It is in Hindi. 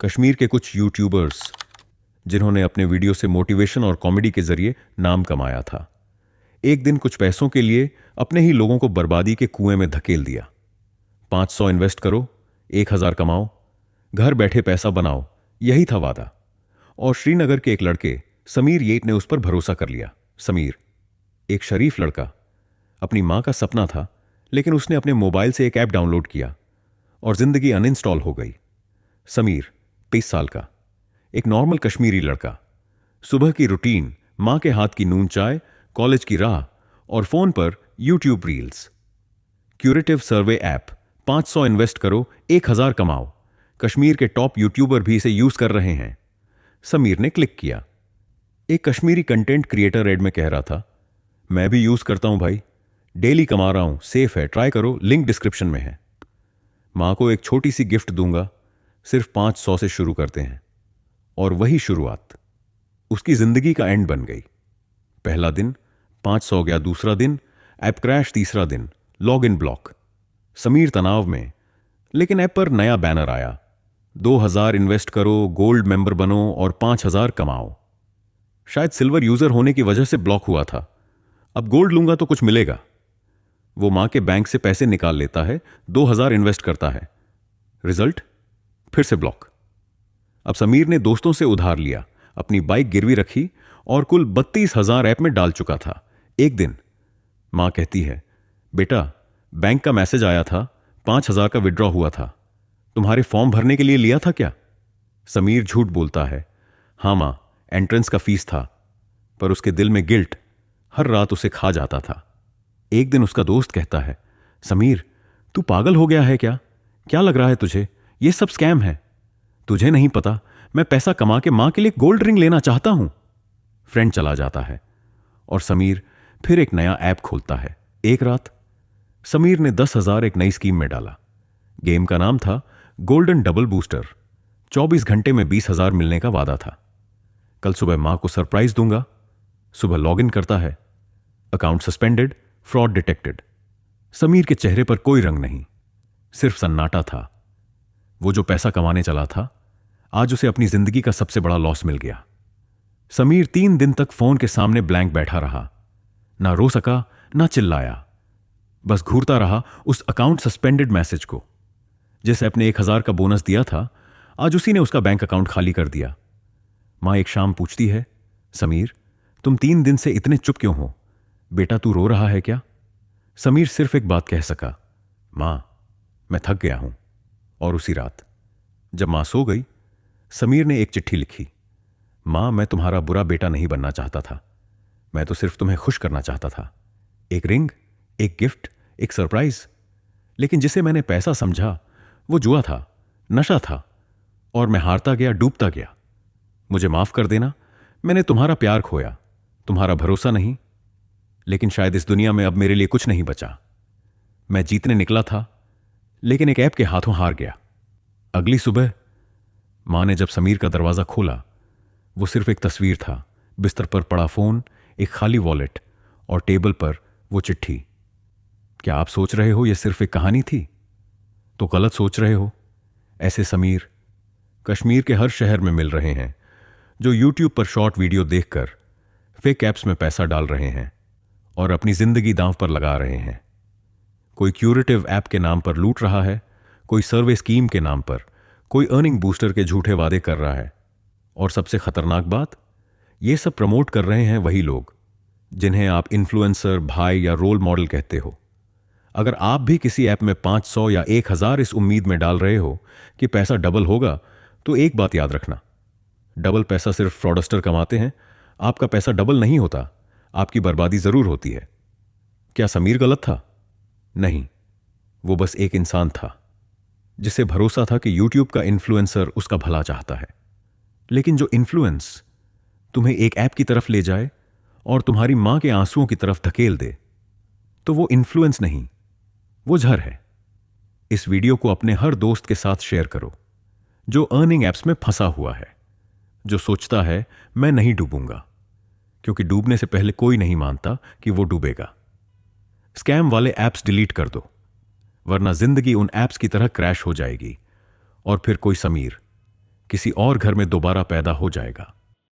कश्मीर के कुछ यूट्यूबर्स जिन्होंने अपने वीडियो से मोटिवेशन और कॉमेडी के जरिए नाम कमाया था, एक दिन कुछ पैसों के लिए अपने ही लोगों को बर्बादी के कुएं में धकेल दिया। 500 इन्वेस्ट करो, 1000 कमाओ, घर बैठे पैसा बनाओ, यही था वादा। और श्रीनगर के एक लड़के समीर येट ने उस पर भरोसा कर लिया। समीर एक शरीफ लड़का, अपनी मां का सपना था, लेकिन उसने अपने मोबाइल से एक ऐप डाउनलोड किया और जिंदगी अनइंस्टॉल हो गई। समीर 23 साल का, एक नॉर्मल कश्मीरी लड़का, सुबह की रूटीन, मां के हाथ की नून चाय, कॉलेज की राह और फोन पर यूट्यूब रील्स। क्यूरेटिव सर्वे ऐप, 500 इन्वेस्ट करो, 1000 कमाओ। कश्मीर के टॉप यूट्यूबर भी इसे यूज कर रहे हैं। समीर ने क्लिक किया। एक कश्मीरी कंटेंट क्रिएटर एड में कह रहा था, मैं भी यूज करता हूं भाई, डेली कमा रहा हूं, सेफ है, ट्राई करो, लिंक डिस्क्रिप्शन में है। मां को एक छोटी सी गिफ्ट दूंगा, सिर्फ 500 से शुरू करते हैं। और वही शुरुआत उसकी जिंदगी का एंड बन गई। पहला दिन 500 गया, दूसरा दिन ऐप क्रैश, तीसरा दिन लॉग इन ब्लॉक। समीर तनाव में, लेकिन ऐप पर नया बैनर आया, 2000 इन्वेस्ट करो, गोल्ड मेंबर बनो और 5000 कमाओ। शायद सिल्वर यूजर होने की वजह से ब्लॉक हुआ था। अब गोल्ड लूंगा तो कुछ मिलेगा। वो मां के बैंक से पैसे निकाल लेता है, 2000 इन्वेस्ट करता है, रिजल्ट फिर से ब्लॉक। अब समीर ने दोस्तों से उधार लिया, अपनी बाइक गिरवी रखी और कुल 32,000 ऐप में डाल चुका था। एक दिन मां कहती है, बेटा बैंक का मैसेज आया था, 5000 का विड्रॉ हुआ था, तुम्हारे फॉर्म भरने के लिए लिया था क्या? समीर झूठ बोलता है, हां मां, एंट्रेंस का फीस था। पर उसके दिल में गिल्ट हर रात उसे खा जाता था। एक दिन उसका दोस्त कहता है, समीर तू पागल हो गया है क्या? क्या लग रहा है तुझे? ये सब स्कैम है। तुझे नहीं पता, मैं पैसा कमा के मां के लिए गोल्ड रिंग लेना चाहता हूं। फ्रेंड चला जाता है और समीर फिर एक नया ऐप खोलता है। एक रात समीर ने 10,000 एक नई स्कीम में डाला। गेम का नाम था गोल्डन डबल बूस्टर। 24 घंटे में 20,000 मिलने का वादा था। कल सुबह मां को सरप्राइज दूंगा। सुबह लॉगिन करता है, account suspended, fraud detected. Sameer के चेहरे पर कोई रंग नहीं, सिर्फ सन्नाटा था। वो जो पैसा कमाने चला था, आज उसे अपनी जिंदगी का सबसे बड़ा लॉस मिल गया। समीर 3 दिन तक फोन के सामने ब्लैंक बैठा रहा, ना रो सका, ना चिल्लाया, बस घूरता रहा उस अकाउंट सस्पेंडेड मैसेज को। जिस ऐप ने 1000 का बोनस दिया था, आज उसी ने उसका बैंक अकाउंट खाली कर दिया। मां एक शाम पूछती है, समीर तुम 3 दिन से इतने चुप क्यों हो? बेटा तू रो रहा है क्या? समीर सिर्फ एक बात कह सका, मां मैं थक गया हूं। और उसी रात जब मां सो गई, समीर ने एक चिट्ठी लिखी, मां मैं तुम्हारा बुरा बेटा नहीं बनना चाहता था, मैं तो सिर्फ तुम्हें खुश करना चाहता था। एक रिंग, एक गिफ्ट, एक सरप्राइज। लेकिन जिसे मैंने पैसा समझा वो जुआ था, नशा था, और मैं हारता गया, डूबता गया। मुझे माफ कर देना, मैंने तुम्हारा प्यार खोया, तुम्हारा भरोसा नहीं। लेकिन शायद इस दुनिया में अब मेरे लिए कुछ नहीं बचा। मैं जीतने निकला था, लेकिन एक ऐप के हाथों हार गया। अगली सुबह मां ने जब समीर का दरवाजा खोला, वो सिर्फ एक तस्वीर था, बिस्तर पर पड़ा फोन, एक खाली वॉलेट और टेबल पर वो चिट्ठी। क्या आप सोच रहे हो यह सिर्फ एक कहानी थी? तो गलत सोच रहे हो। ऐसे समीर कश्मीर के हर शहर में मिल रहे हैं, जो यूट्यूब पर शॉर्ट वीडियो देखकर फेक ऐप्स में पैसा डाल रहे हैं और अपनी जिंदगी दांव पर लगा रहे हैं। कोई क्यूरेटिव ऐप के नाम पर लूट रहा है, कोई सर्वे स्कीम के नाम पर, कोई अर्निंग बूस्टर के झूठे वादे कर रहा है। और सबसे खतरनाक बात, ये सब प्रमोट कर रहे हैं वही लोग जिन्हें आप इन्फ्लुएंसर, भाई या रोल मॉडल कहते हो। अगर आप भी किसी ऐप में 500 या 1000 इस उम्मीद में डाल रहे हो कि पैसा डबल होगा, तो एक बात याद रखना, डबल पैसा सिर्फ फ्रॉडस्टर कमाते हैं। आपका पैसा डबल नहीं होता, आपकी बर्बादी जरूर होती है। क्या समीर गलत था? नहीं, वो बस एक इंसान था जिसे भरोसा था कि यूट्यूब का इन्फ्लुएंसर उसका भला चाहता है। लेकिन जो इन्फ्लुएंस तुम्हें एक ऐप की तरफ ले जाए और तुम्हारी मां के आंसुओं की तरफ धकेल दे, तो वो इन्फ्लुएंस नहीं, वो जहर है। इस वीडियो को अपने हर दोस्त के साथ शेयर करो जो अर्निंग एप्स में फंसा हुआ है, जो सोचता है मैं नहीं डूबूंगा, क्योंकि डूबने से पहले कोई नहीं मानता कि वो डूबेगा। स्कैम वाले ऐप्स डिलीट कर दो, वरना जिंदगी उन ऐप्स की तरह क्रैश हो जाएगी और फिर कोई समीर किसी और घर में दोबारा पैदा हो जाएगा।